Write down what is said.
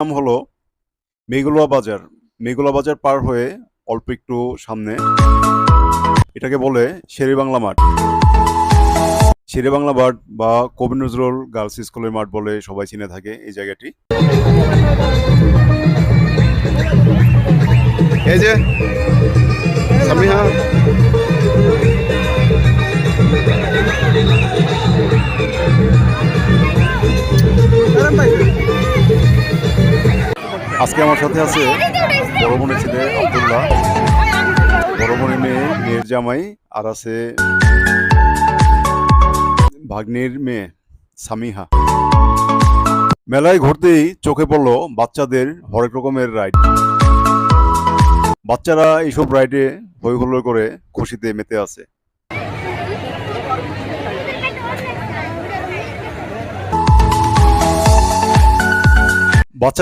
নাম হলো মেঘুলা বাজার। মেঘুলা বাজার পার হয়ে অল্প একটু সামনে এটাকে বলে শেরেবাংলা মাঠ। শেরেবাংলা মাঠ বা কবি নজরুল গার্লস স্কুলের মাঠ বলে সবাই চিনে থাকে এই জায়গাটি। এই যে সামিহা, আজকে আমার সাথে আছে বড় বোনের ছেলে আব্দুল্লাহ, বড় বোনের মেয়ে, মেয়ের জামাই, আর আছে ভাগ্নির মেয়ে সামিহা। মেলায় ঘুরতেই চোখে পড়লো বাচ্চাদের হরেক রকমের রাইড। বাচ্চারা এইসব রাইডে হই হুল্লোড় করে খুশিতে মেতে আছে। বাচ্চাদের